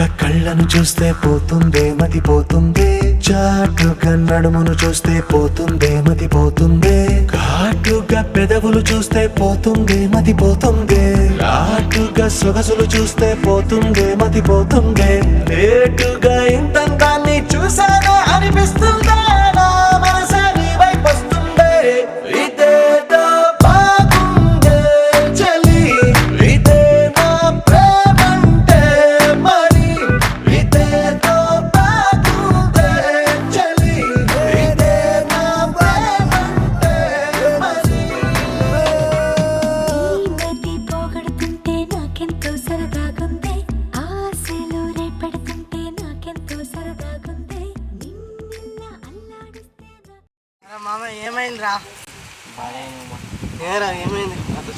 కళ్ళను చూస్తే పోతుందే మతి పోతుందే, చాటుగా నడుమును చూస్తే పోతుందే మతి పోతుందే, ఘాటుగా పెదవులు చూస్తే పోతుందే మతి పోతుందే, లాటుగా సొగసులు చూస్తే పోతుందే మతి పోతుందే, లేటుగా ఇంతంతాన్ని చూసానా అనిపిస్తుందా నా మనసే నీ వైపు వస్తుందే. ఇదేదో బాగుందే చలి, ఇదే నా ప్రేమంటే మరి, ఇదేదో బాగుందే చలి, ఇదే నా ప్రేమంటే మరి. మతి పోగొడుతుంటే నాకెంతో సరదాగుంది, ఆశలు రేపెడుతుంటే నాకెంతో సరదాగుంది, నిన్న అల్లాడిస్తే మామ ఏమైందిరా? ఏరా ఏమైంది నాతో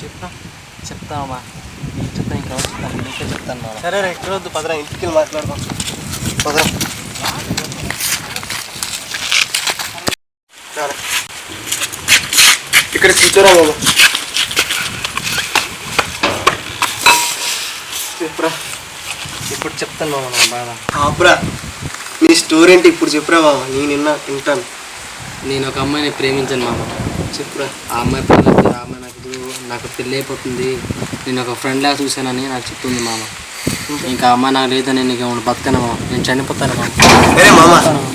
చెప్తామా నీకు చెప్తా ఇంకా చెప్తాను నీకే చెప్తాను మామ. సరే రా ఎక్కడ వద్దు పదరా, ఇంటికి వెళ్ళి మాట్లాడదాం పదరా. సరే ఇక్కడ కూర్చోరా బాబు. చెప్పురా. ఇప్పుడు చెప్తాను మామ నా బాధ. ఆపురా, నీ స్టోరీ ఏంటి ఇప్పుడు చెప్పురా బాబు, నేను వింటాను. నేను ఒక అమ్మాయిని ప్రేమించాను మామ. చెప్పురా. ఆ అమ్మాయి ప్రేమించి ఆ అమ్మాయి నాకు పెళ్ళి అయిపోతుంది, నేను ఒక ఫ్రెండ్లా చూశానని నాకు చెప్తుంది మామ. ఇంకా అమ్మాయి నాకు లేదని నీకు ఏమన్నా బతకను మామ, నేను చనిపోతాను మామ. అరే మామ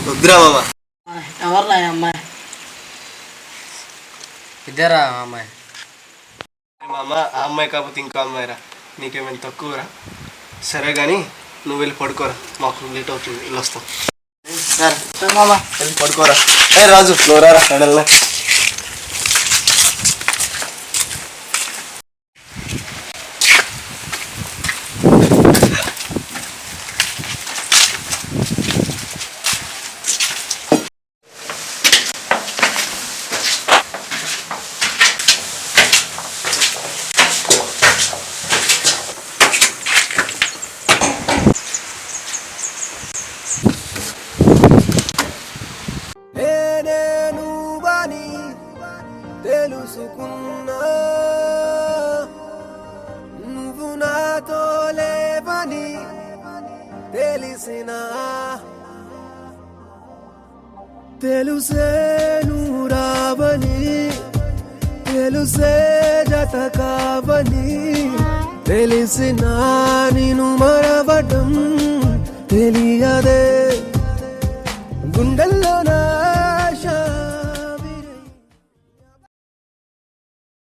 వద్దురా మామ. ఎవర్రా అమ్మాయి? ఇద్దరా అమ్మాయి? మామ ఆ అమ్మాయి కాకపోతే ఇంకో అమ్మాయిరా, నీకేమైనా తక్కువరా? సరే కానీ నువ్వు వెళ్ళి పడుకోరా, మాకు లేట్ అవుతుంది, వెళ్ళి వస్తాం. సరే మామ వెళ్ళి పడుకోరా. ఏ రాజు నువ్వు రారా సడన్గా. తెలుసుకున్నా నువ్వు నాతో లేవని తెలిసినా, తెలుసే నువ్వు రావని, తెలుసే జత కావని, తెలిసినా నిన్ను మరవడం తెలియదే, గుండెల్లో